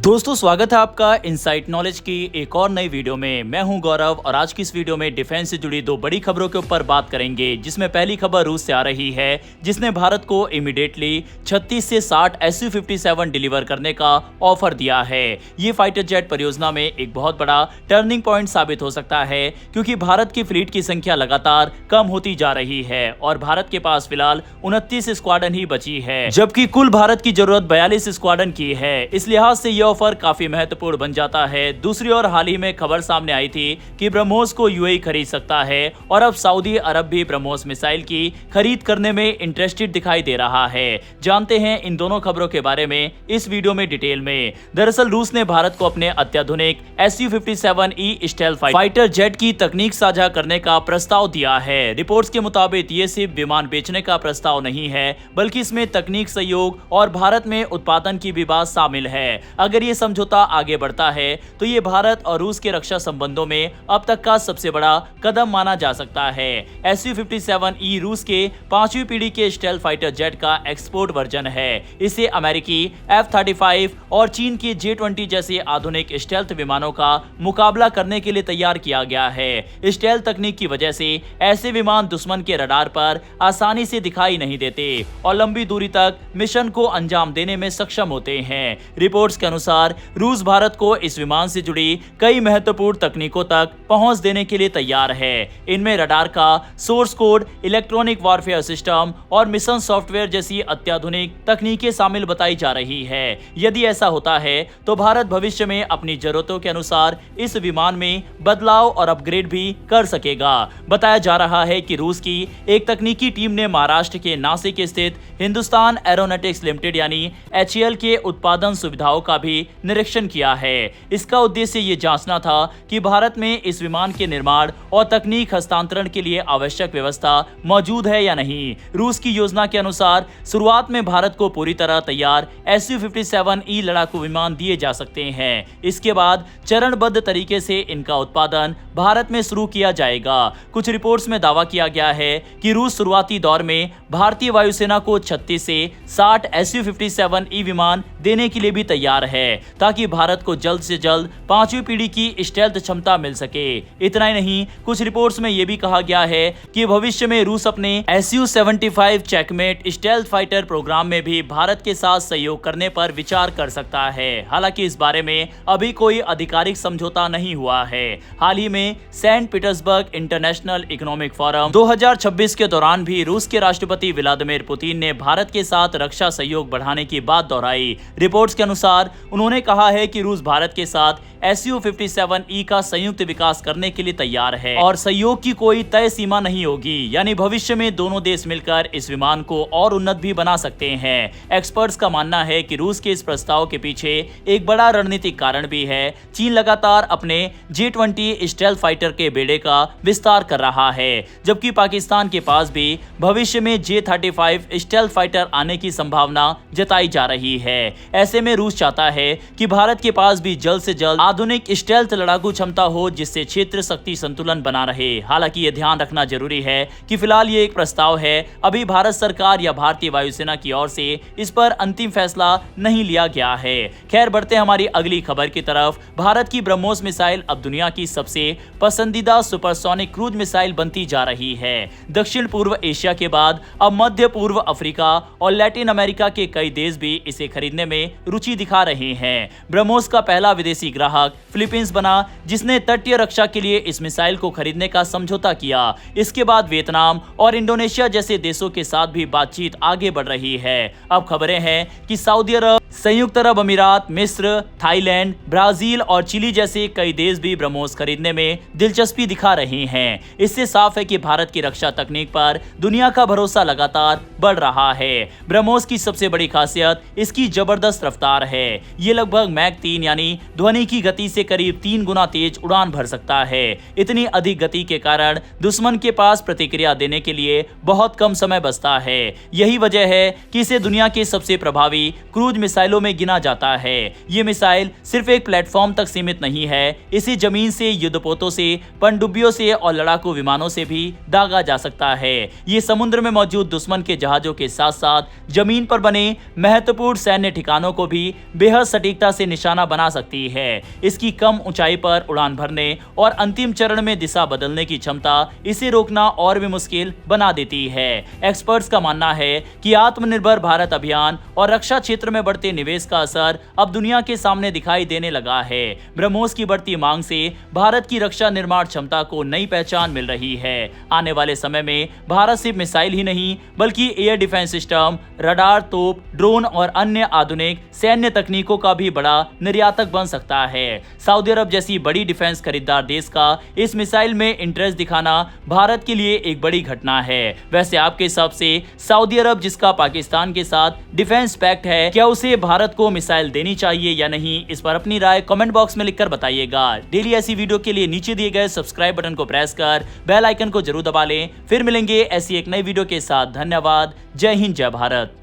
दोस्तों स्वागत है आपका इनसाइट नॉलेज की एक और नई वीडियो में। मैं हूं गौरव और आज की इस वीडियो में डिफेंस से जुड़ी दो बड़ी खबरों के ऊपर बात करेंगे, जिसमें पहली खबर रूस से आ रही है, जिसने भारत को इमीडिएटली 36 से 60 Su-57 डिलीवर करने का ऑफर दिया है। ये फाइटर जेट परियोजना में एक बहुत बड़ा टर्निंग पॉइंट साबित हो सकता है, क्योंकि भारत की फ्लीट की संख्या लगातार कम होती जा रही है और भारत के पास फिलहाल 29 स्क्वाड्रन ही बची है, जबकि कुल भारत की जरूरत 42 स्क्वाड्रन की है। इस लिहाज से ऑफर काफी महत्वपूर्ण बन जाता है। दूसरी ओर हाल ही में खबर सामने आई थी कि ब्रह्मोस को यूएई खरीद सकता है और अब सऊदी अरब भी ब्रह्मोस मिसाइल की खरीद करने में इंटरेस्टेड दिखाई दे रहा है। जानते हैं इन दोनों खबरों के बारे में इस वीडियो में डिटेल में। दरअसल रूस ने भारत को अपने अत्याधुनिक Su-57E स्टेल्थ फाइटर जेट की तकनीक साझा करने का प्रस्ताव दिया है। रिपोर्ट्स के मुताबिक ये सिर्फ विमान बेचने का प्रस्ताव नहीं है, बल्कि इसमें तकनीक सहयोग और भारत में उत्पादन की भी बात शामिल है। अगर ये समझौता आगे बढ़ता है तो ये भारत और रूस के रक्षा संबंधों में अब तक का सबसे बड़ा कदम माना जा सकता है। Su-57E रूस के 5वीं पीढ़ी के स्टेल्थ फाइटर जेट का एक्सपोर्ट वर्जन है। इसे अमेरिकी F-35 और चीन के J-20 जैसे आधुनिक स्टेल्थ विमानों का मुकाबला करने के लिए तैयार किया गया है। स्टेल्थ तकनीक की वजह से ऐसे विमान दुश्मन के रडार पर आसानी से दिखाई नहीं देते और लंबी दूरी तक मिशन को अंजाम देने में सक्षम होते हैं। रिपोर्ट्स के अनुसार रूस भारत को इस विमान से जुड़ी कई महत्वपूर्ण तकनीकों तक पहुंच देने के लिए तैयार है। इनमें रडार का source code, electronic warfare system और मिशन सॉफ्टवेयर जैसी अत्याधुनिक तकनीकें शामिल बताई जा रही है। यदि ऐसा होता है तो भारत भविष्य में अपनी जरूरतों के अनुसार इस विमान में बदलाव और अपग्रेड भी कर सकेगा। बताया जा रहा है कि रूस की एक तकनीकी टीम ने महाराष्ट्र के नासिक स्थित हिंदुस्तान एरोनॉटिक्स लिमिटेड यानी HAL के उत्पादन सुविधाओं का भी निरीक्षण किया है। इसका उद्देश्य ये जांचना था कि भारत में इस विमान के निर्माण और तकनीक हस्तांतरण के लिए आवश्यक व्यवस्था मौजूद है या नहीं। रूस की योजना के अनुसार शुरुआत में भारत को पूरी तरह तैयार Su-57E लड़ाकू विमान दिए जा सकते हैं। इसके बाद चरणबद्ध तरीके से इनका उत्पादन भारत में शुरू किया जाएगा। कुछ रिपोर्ट्स में दावा किया गया है कि रूस शुरुआती दौर में भारतीय वायुसेना को 36 से 60 Su-57E विमान देने के लिए भी तैयार है, ताकि भारत को जल्द से जल्द 5वीं पीढ़ी की स्टेल्थ क्षमता मिल सके। इतना ही नहीं, कुछ रिपोर्ट्स में यह भी कहा गया है कि भविष्य में रूस अपने Su-75 checkmate stealth fighter programme में भी भारत के साथ सहयोग करने पर विचार कर सकता है। हालांकि इस बारे में अभी कोई आधिकारिक समझौता नहीं हुआ है। हाल ही में Saint Petersburg international economic forum 2026 के दौरान भी रूस के राष्ट्रपति व्लादिमीर पुतिन ने भारत के साथ रक्षा सहयोग बढ़ाने की बात दोहराई। रिपोर्ट्स के अनुसार उन्होंने कहा है कि रूस भारत के साथ Su-57E का संयुक्त विकास करने के लिए तैयार है और सहयोग की कोई तय सीमा नहीं होगी, यानी भविष्य में दोनों देश मिलकर इस विमान को और उन्नत भी बना सकते हैं। एक्सपर्ट्स का मानना है कि रूस के इस प्रस्ताव के पीछे एक बड़ा रणनीतिक कारण भी है। चीन लगातार अपने J-20 स्टेल्थ फाइटर के बेड़े का विस्तार कर रहा है, जबकि पाकिस्तान के पास भी भविष्य में J-35 स्टेल्थ फाइटर आने की संभावना जताई जा रही है। ऐसे में रूस चाहता है कि भारत के पास भी जल्द से जल्द आधुनिक स्टेल्थ लड़ाकू क्षमता हो, जिससे क्षेत्र शक्ति संतुलन बना रहे। हालांकि ये ध्यान रखना जरूरी है कि फिलहाल ये एक प्रस्ताव है। अभी भारत सरकार या भारतीय वायुसेना की ओर से इस पर अंतिम फैसला नहीं लिया गया है। खैर, बढ़ते हमारी अगली खबर की तरफ। भारत की ब्रह्मोस मिसाइल अब दुनिया की सबसे पसंदीदा सुपरसोनिक क्रूज मिसाइल बनती जा रही है। दक्षिण पूर्व एशिया के बाद अब मध्य पूर्व अफ्रीका और लैटिन अमेरिका के कई देश भी इसे खरीदने में रुचि दिखा रहे हैं। ब्रह्मोस का पहला विदेशी ग्राहक फिलीपींस बना, जिसने तटीय रक्षा के लिए इस मिसाइल को खरीदने का समझौता किया। इसके बाद वियतनाम और इंडोनेशिया जैसे देशों के साथ भी बातचीत आगे बढ़ रही है। अब खबरें हैं कि सऊदी अरब, संयुक्त अरब अमीरात, मिस्र, थाईलैंड, ब्राजील और चिली जैसे कई देश भी ब्रह्मोस खरीदने में दिलचस्पी दिखा रहे हैं। इससे साफ है कि भारत की रक्षा तकनीक पर दुनिया का भरोसा लगातार बढ़ रहा है। ब्रह्मोस की सबसे बड़ी खासियत इसकी जबरदस्त रफ्तार है। ये लगभग मैक 3 यानी ध्वनि की गति से करीब 3 गुना तेज उड़ान भर सकता है। इतनी अधिक गति के कारण दुश्मन के पास प्रतिक्रिया देने के लिए बहुत कम समय बचता है। यही वजह है कि इसे दुनिया के सबसे प्रभावी क्रूज मिसाइलों में गिना जाता है। ये मिसाइल सिर्फ एक प्लेटफॉर्म तक सीमित नहीं है, इसे जमीन से, युद्धपोतों से, पनडुब्बियों से और लड़ाकू विमानों से भी दागा जा सकता है। ये समुद्र में मौजूद दुश्मन के जहाजों के साथ साथ जमीन पर बने महत्वपूर्ण सैन्य ठिकानों को भी बेहद सटीकता से निशाना बना सकती है। इसकी कम ऊंचाई पर उड़ान भरने और अंतिम चरण में दिशा बदलने की क्षमता इसे रोकना और भी मुश्किल बना देती है। एक्सपर्ट्स का मानना है कि आत्मनिर्भर भारत अभियान और रक्षा क्षेत्र में बढ़ते निवेश का असर अब दुनिया के सामने दिखाई देने लगा है। ब्रह्मोस की बढ़ती मांग से भारत की रक्षा निर्माण क्षमता को नई पहचान मिल रही है। आने वाले समय में भारत सिर्फ मिसाइल ही नहीं बल्कि एयर डिफेंस सिस्टम, रडार, तोप, ड्रोन और अन्य आधुनिक सैन्य तकनीकों का भी बड़ा निर्यातक बन सकता है। सऊदी अरब जैसी बड़ी डिफेंस खरीदार देश का इस मिसाइल में इंटरेस्ट दिखाना भारत के लिए एक बड़ी घटना है। वैसे आपके हिसाब से सऊदी अरब, जिसका पाकिस्तान के साथ डिफेंस पैक्ट है, क्या उसे भारत को मिसाइल देनी चाहिए या नहीं? इस पर अपनी राय कमेंट बॉक्स में लिखकर बताइएगा। डेली ऐसी वीडियो के लिए नीचे दिए गए सब्सक्राइब बटन को प्रेस कर बेल आइकन को जरूर दबा लें। फिर मिलेंगे ऐसी एक नई वीडियो के साथ। धन्यवाद। जय हिंद, जय भारत।